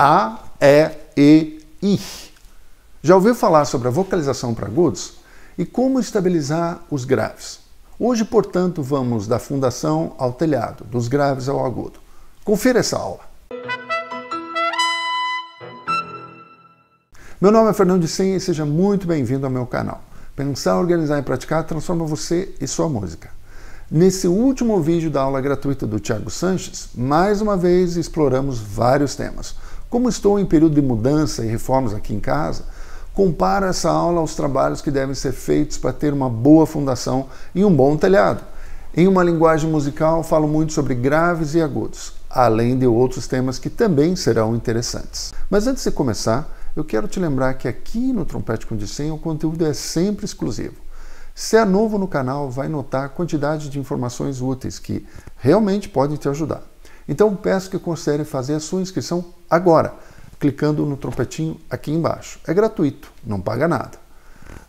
A, E, I. Já ouviu falar sobre a vocalização para agudos? E como estabilizar os graves? Hoje, portanto, vamos da fundação ao telhado, dos graves ao agudo. Confira essa aula. Meu nome é Fernando de Senha e seja muito bem-vindo ao meu canal. Pensar, organizar e praticar transforma você e sua música. Nesse último vídeo da aula gratuita do Thiago Sanches, mais uma vez exploramos vários temas. Como estou em período de mudança e reformas aqui em casa, comparo essa aula aos trabalhos que devem ser feitos para ter uma boa fundação e um bom telhado. Em uma linguagem musical, falo muito sobre graves e agudos, além de outros temas que também serão interessantes. Mas antes de começar, eu quero te lembrar que aqui no Trompete com Dicem o conteúdo é sempre exclusivo. Se é novo no canal, vai notar a quantidade de informações úteis que realmente podem te ajudar. Então peço que considere fazer a sua inscrição agora, clicando no trompetinho aqui embaixo. É gratuito, não paga nada.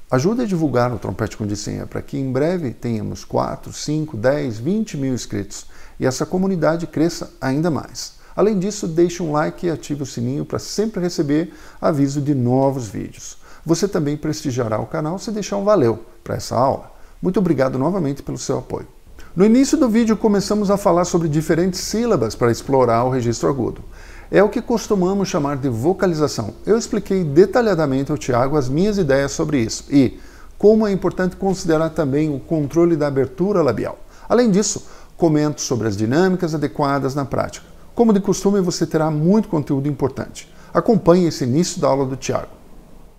Ajude a divulgar o Trompete com Dicem para que em breve tenhamos 4, 5, 10, 20 mil inscritos e essa comunidade cresça ainda mais. Além disso, deixe um like e ative o sininho para sempre receber aviso de novos vídeos. Você também prestigiará o canal se deixar um valeu para essa aula. Muito obrigado novamente pelo seu apoio. No início do vídeo começamos a falar sobre diferentes sílabas para explorar o registro agudo. É o que costumamos chamar de vocalização. Eu expliquei detalhadamente ao Thiago as minhas ideias sobre isso e como é importante considerar também o controle da abertura labial. Além disso, comento sobre as dinâmicas adequadas na prática. Como de costume, você terá muito conteúdo importante. Acompanhe esse início da aula do Thiago.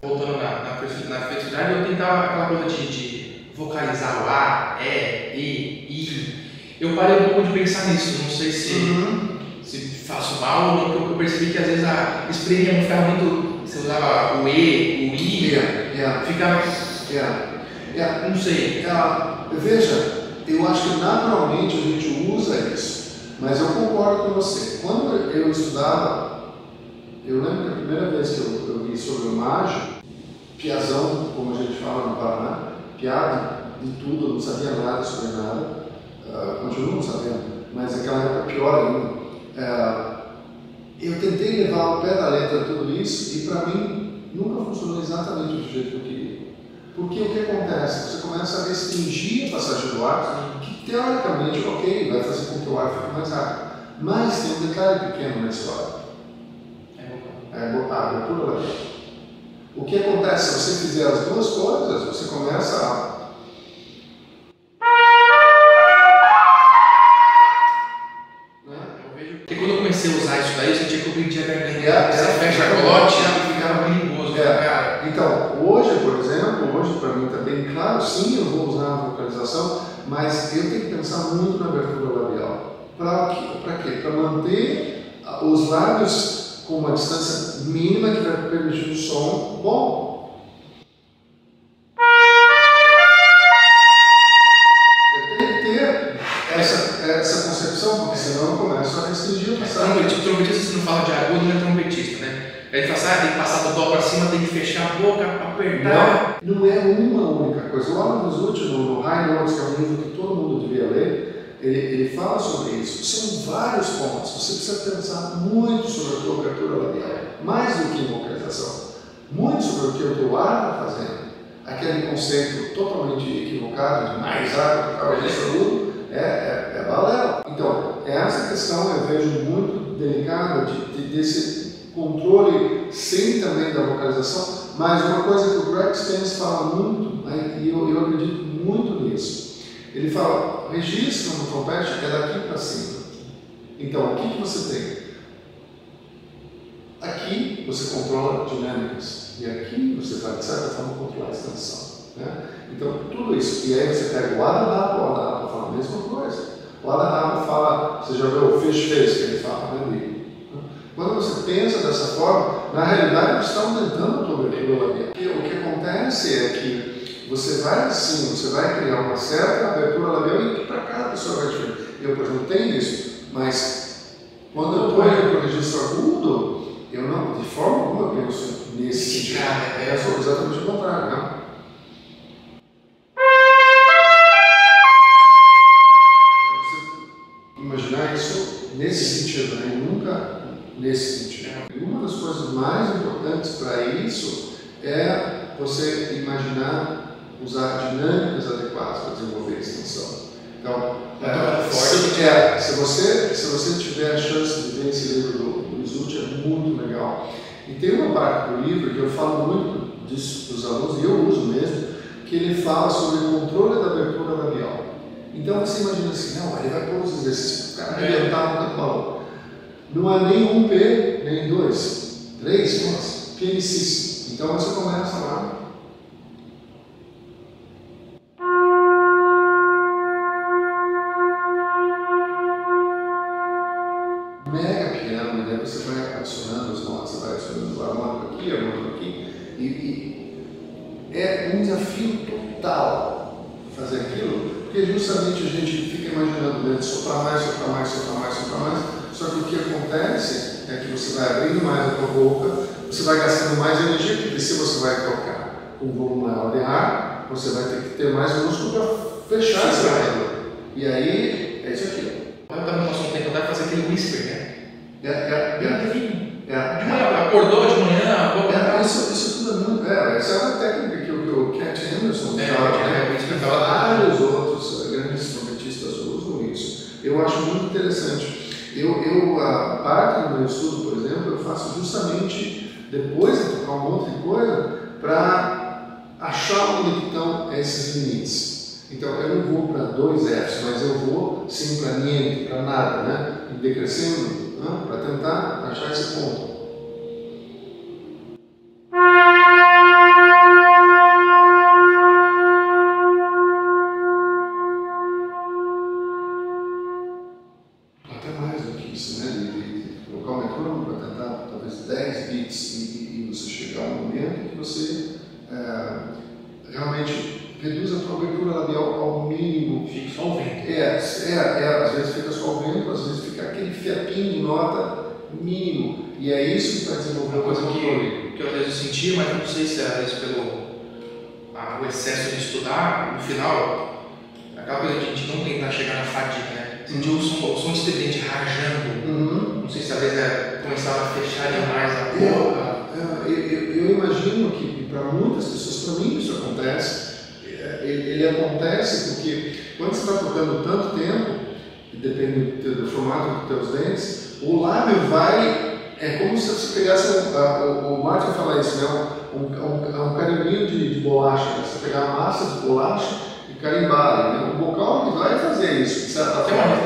Voltando na flexibilidade, eu tentava aquela coisa de vocalizar o A, E, I. Eu parei um pouco de pensar nisso. Não sei se faço mal ou não, porque eu percebi que às vezes a espremia não ficava muito. Você usava o E, o I, ficava. Não sei. Veja, eu acho que naturalmente a gente usa isso. Mas eu concordo com você. Quando eu estudava, eu lembro que a primeira vez que eu vi sobre o mágico, piazão, como a gente fala no Paraná, piada de tudo, eu não sabia nada sobre nada, continuo não sabendo, mas naquela época pior ainda. Eu tentei levar ao pé da letra tudo isso e para mim nunca funcionou exatamente do jeito que eu queria. Porque o que acontece? Você começa a restringir a passagem do ar, que teoricamente, ok, vai fazer com que o ar fique mais rápido. Mas tem um detalhe pequeno na história. A abertura labial. O que acontece? Se você fizer as duas coisas, você começa a... Porque quando eu comecei a usar isso daí, eu sentia que eu perdia a garganta. Você fecha a glote e ficava perigoso, cara. Então, hoje, por exemplo, para mim está bem claro, sim, eu vou usar a vocalização, mas eu tenho que pensar muito na abertura labial. Para quê? Para manter os lábios com uma distância mínima que vai permitir um som bom. Eu tenho que ter essa concepção, porque senão eu começo a restringir o passado. Trompetista, você não fala de agudo, não é trompetista, né? Ele fala assim, tem que passar do dó para cima, tem que fechar a boca, apertar. Não é uma única coisa. O Alan Rizzuti, no High Notes, que é um livro que todo mundo devia ler, ele fala sobre isso. São vários pontos. Você precisa pensar muito sobre a tua abertura labial, mais do que em vocalização. Muito sobre o que o teu ar está fazendo. Aquele conceito totalmente equivocado de mais ar do que o registro é balela. Então, essa questão eu vejo muito delicada desse controle sem também da vocalização, mas uma coisa que o Greg Spence fala muito, né, e eu acredito muito nisso, ele fala, registro no trompete é daqui para cima. Então, o que você tem? Aqui você controla dinâmicas, e aqui você vai, de certa forma, controlar a extensão. Né? Então, tudo isso. E aí você pega o Adanapo fala a mesma coisa. O Adanapo fala, você já viu o fish face que ele fala, né? Quando você pensa dessa forma, na realidade você está aumentando a tua abertura labial. O que acontece é que você vai criar uma certa abertura labial e para cada pessoa vai diferente. Eu, por exemplo, tenho isso, mas quando eu ponho para o registro agudo, eu não, de forma alguma, penso nesse sentido. É exatamente o contrário, né? Você imaginar isso nesse sentido, né? E nunca nesse sentido. E uma das coisas mais importantes para isso é você imaginar usar dinâmicas adequadas para desenvolver a extensão. Então, se você tiver a chance de ver esse livro do Isuchi, é muito legal. E tem uma parte do livro que eu falo muito disso para os alunos, e eu uso mesmo, que ele fala sobre o controle da abertura labial. Então você imagina assim, não, ele vai pôr os exercícios, o cara arrebentar no balão. Não é nem um P, nem dois, três, nossa, pianicíssimo. Então você começa lá. Mega piano, e daí você vai adicionando as notas, você vai adicionando a harmônica aqui, e é um desafio total fazer aquilo, porque justamente a gente fica imaginando, né, soprar mais, soprar mais, soprar mais, soprar mais, só que o que acontece é que você vai abrindo mais a tua boca, você vai gastando mais energia, porque se você vai tocar com um volume maior de ar, você vai ter que ter mais músculo para fechar essa barriga. E aí, é isso aqui. Eu também passou um tempo até fazer aquele whisper, né? De manhã, acordou de manhã, isso tudo é muito. Essa é uma técnica que o Cat Henderson vários outros grandes trompetistas usam isso. Eu acho muito interessante. A parte do meu estudo, por exemplo, eu faço justamente depois de tocar um monte de coisa para achar onde estão esses limites. Então eu não vou para 2 Fs, mas eu vou sim para niente, para nada, né? E decrescendo, né? Para tentar achar esse ponto. Até mais do que isso, né? De colocar o metrônomo para tentar talvez 10 beats e você chegar a um momento que você realmente reduz a tua abertura labial ao mínimo. Fica só o vento. Às vezes fica só o vento, às vezes fica aquele fiapinho de nota mínimo. E é isso que vai desenvolver uma coisa que eu às vezes senti, mas não sei se é às vezes pelo o excesso de estudar, no final, aquela coisa de a gente não tentar chegar na fadiga, né? Sentir o som estridente rajando. Não sei se às vezes começava a fechar demais a boca. Eu imagino que para muitas pessoas, para mim isso acontece. Ele acontece porque quando você está tocando tanto tempo, depende do formato dos teus dentes, o lábio vai, é como se você pegasse, o Martin fala isso, né? um carimbinho de bolacha, né? Você pegar a massa de bolacha e carimbar, né? O vocal ele vai fazer isso, de certa forma.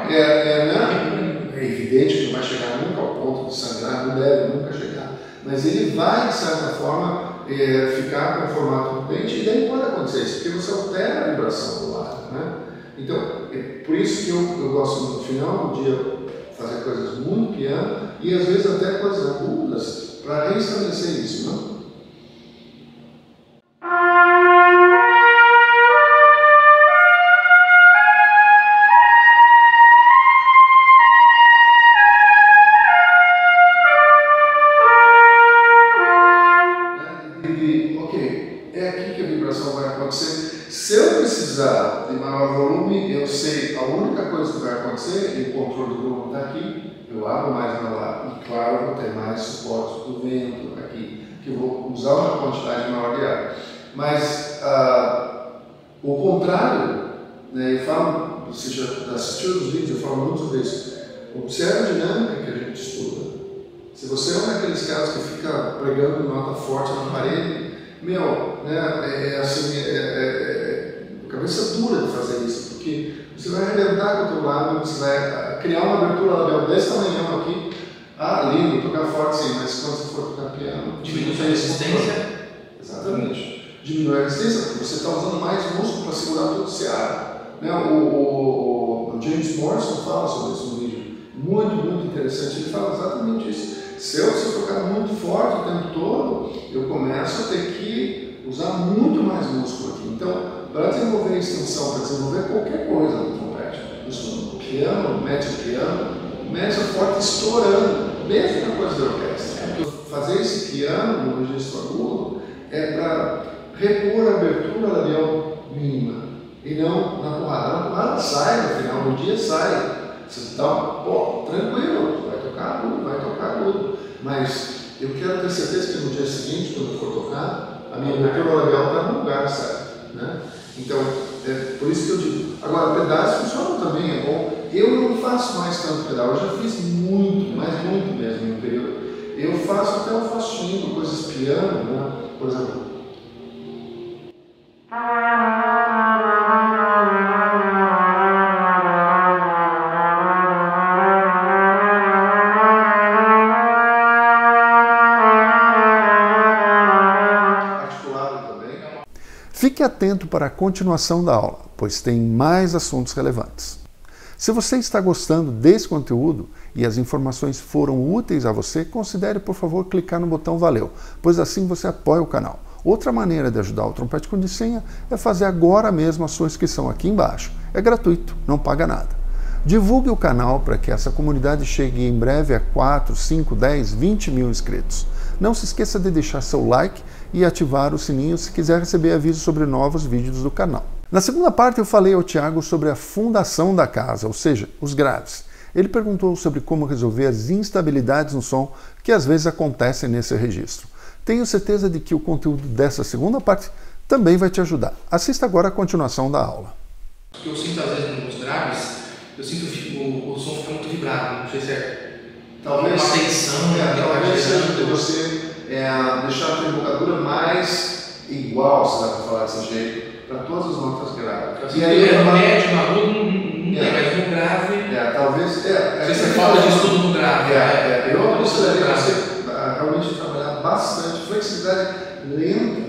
É evidente que não vai chegar nunca ao ponto de sangrar, não deve nunca chegar, mas ele vai, de certa forma, ficar com o formato do dente, e daí pode acontecer isso, porque você altera a vibração do lábio, né? Então, é por isso que eu gosto no final do dia fazer coisas muito piano e às vezes até coisas agudas para restabelecer isso, não? É aqui que a vibração vai acontecer. Se eu precisar de maior volume, eu sei a única coisa que vai acontecer, e o controle do volume está aqui, eu abro mais meu lado e claro, eu vou ter mais suporte do vento aqui, que eu vou usar uma quantidade maior de ar. Mas o contrário, né, eu falo, você já assistiu os vídeos, eu falo muito sobre isso. Observe a dinâmica que a gente estuda. Se você é um daqueles caras que fica pregando nota forte na parede, né, cabeça dura de fazer isso, porque você vai arrebentar com o teu lábio, você vai criar uma abertura labial desse tamanhão aqui. Lindo, tocar forte sim, mas quando você for tocar piano, diminui a resistência. Exatamente. Diminui a resistência, porque você está usando mais músculo para segurar todo esse ar. Né? O James Morrison fala sobre isso no vídeo. Muito, muito interessante. Ele fala exatamente isso. Se eu tocar muito forte o tempo todo, eu começo a ter que usar muito mais músculo aqui. Então, para desenvolver a extensão, para desenvolver qualquer coisa no trompete, no piano, mete o piano, mete a forte estourando, mesmo na coisa da orquestra. Fazer esse piano no registro agudo é para repor a abertura labial mínima e não na porrada. Na porrada sai, no final do dia sai. Você está tranquilo, vai tocar agudo. Mas eu quero ter certeza que no dia seguinte, quando eu for tocar, a minha abertura labial está no lugar certo, né? Então, é por isso que eu digo. Agora, pedais funcionam também, é bom. Eu não faço mais tanto pedal, eu já fiz muito, mas muito mesmo em um período. Eu faço até um faixinho, coisas piano, né? Por exemplo. Fique atento para a continuação da aula, pois tem mais assuntos relevantes. Se você está gostando desse conteúdo e as informações foram úteis a você, considere, por favor, clicar no botão Valeu, pois assim você apoia o canal. Outra maneira de ajudar o Trompete com Dissenha é fazer agora mesmo a sua inscrição aqui embaixo. É gratuito, não paga nada. Divulgue o canal para que essa comunidade chegue em breve a 4, 5, 10, 20 mil inscritos. Não se esqueça de deixar seu like e ativar o sininho se quiser receber avisos sobre novos vídeos do canal. Na segunda parte eu falei ao Thiago sobre a fundação da casa, ou seja, os graves. Ele perguntou sobre como resolver as instabilidades no som que às vezes acontecem nesse registro. Tenho certeza de que o conteúdo dessa segunda parte também vai te ajudar. Assista agora a continuação da aula. O que eu sinto às vezes nos graves, eu sinto o som fica muito vibrado, não sei se é talvez uma tensão, talvez seja de você deixar a tua embocadura mais igual, se dá para falar desse jeito, para todas as notas graves. E aí no médio, no agudo, não tem, mas no grave. Talvez. Se você falta de estudo no grave. Eu aconselharia você realmente trabalhar bastante flexibilidade lenta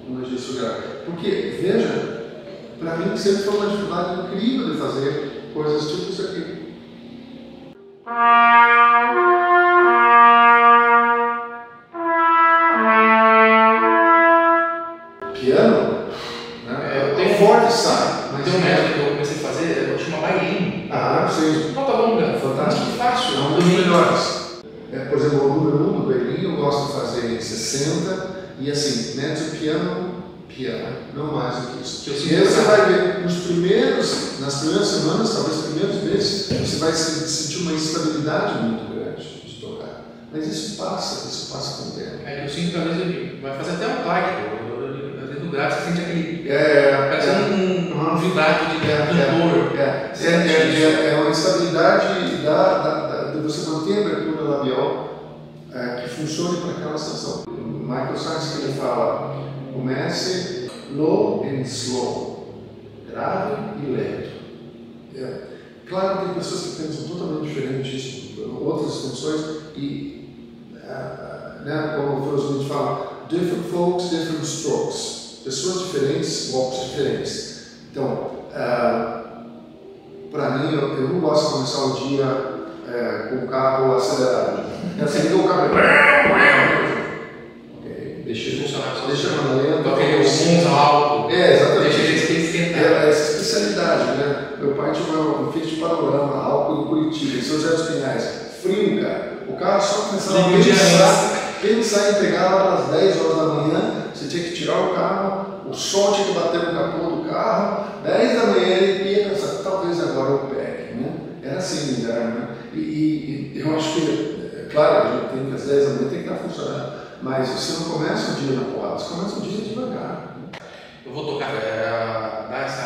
no registro grave. Porque, veja, para mim sempre foi uma dificuldade incrível de fazer coisas tipo isso aqui. Piano, né? Tem forte sai. Mas tem um método que eu comecei a fazer, chama bailinho. Sim. Nota longa. Fantástico. Muito fácil. É um dos melhores. Por exemplo, o número 1 do bailinho eu gosto de fazer em 60 e assim, médio piano, não mais do que isso. E aí você vai ver, nas primeiras semanas, talvez nos primeiros meses, você vai sentir uma instabilidade muito grande de tocar. Mas isso passa com o tempo. É que eu sinto que às vezes ele vai fazer até um plaque, às vezes no grave você sente aquele. Parecendo um vibrato de tambor. É uma instabilidade de você manter a abertura labial que funcione para aquela estação. O Michael Sachs que ele fala, comece low and slow, grave e lento. Claro que tem pessoas que pensam totalmente diferente disso, outras extensões, e como o Phil Smith fala, different folks, different strokes. Pessoas diferentes, golpes diferentes. Então, para mim, eu não gosto de começar o dia com o carro acelerado. Você liga o carro deixa ele funcionar, deixa a lenta. Toca aquele sons alto. Exatamente. Deixa ele esquentar. Essa especialidade, né? Meu pai tinha um Fiat Panorama, álcool em Curitiba, em São José dos Pinhais. Frio, cara. O carro só começava a pensar em pegar lá às 10 horas da manhã, você tinha que tirar o carro, o sol tinha que bater no capô do carro, 10 da manhã ele ia pensar, talvez agora eu pegue, né? Era assim no inverno, né? E eu acho que, claro, a gente tem que às 10 da manhã tem que estar funcionando, mas você não começa o dia na porrada, você começa o dia devagar. Eu vou tocar, dar essa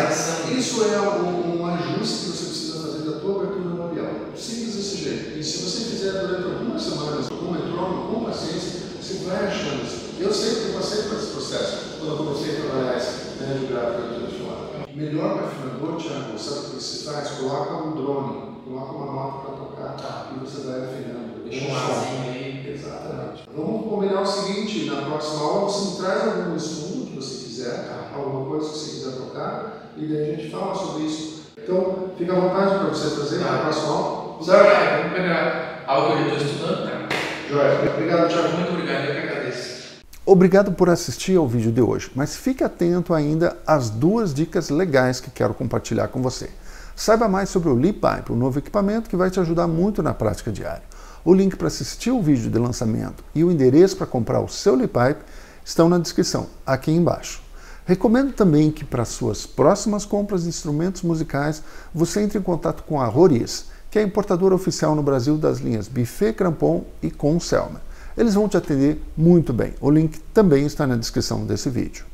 ação. Isso é um ajuste que você precisa fazer da tua abertura labial. Simples desse jeito. E se você fizer durante algumas semanas, com metrônomo, com paciência, você vai achando isso. Eu sempre passei por esse processo, quando eu comecei a trabalhar esse médio grave que eu estou te falando. Melhor para afinador, Thiago, sabe o que você faz? Coloca um drone, coloca uma nota para tocar e você vai afinando. Deixa um arzinho aí. Exatamente. Vamos combinar o seguinte, na próxima aula você me traz algum estudo que você quiser, alguma coisa que você quiser tocar, e daí a gente fala sobre isso. Então, fica à vontade para você trazer na próxima aula. Certo? Vamos pegar algo que eu estou estudando, cara. Joia. Obrigado, Thiago. Muito obrigado, eu que agradeço. Obrigado por assistir ao vídeo de hoje, mas fique atento ainda às duas dicas legais que quero compartilhar com você. Saiba mais sobre o Li-Pipe, um novo equipamento que vai te ajudar muito na prática diária. O link para assistir o vídeo de lançamento e o endereço para comprar o seu Li-Pipe estão na descrição, aqui embaixo. Recomendo também que para suas próximas compras de instrumentos musicais, você entre em contato com a Roriz, que é a importadora oficial no Brasil das linhas Buffet, Crampon e Conselmer. Eles vão te atender muito bem. O link também está na descrição desse vídeo.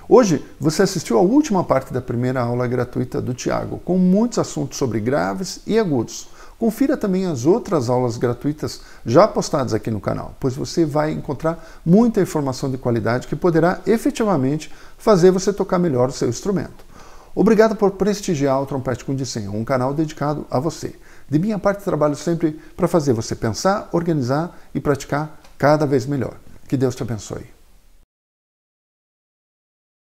Hoje, você assistiu à última parte da primeira aula gratuita do Thiago, com muitos assuntos sobre graves e agudos. Confira também as outras aulas gratuitas já postadas aqui no canal, pois você vai encontrar muita informação de qualidade que poderá efetivamente fazer você tocar melhor o seu instrumento. Obrigado por prestigiar o Trompete com Dicen, um canal dedicado a você. De minha parte, trabalho sempre para fazer você pensar, organizar e praticar cada vez melhor. Que Deus te abençoe.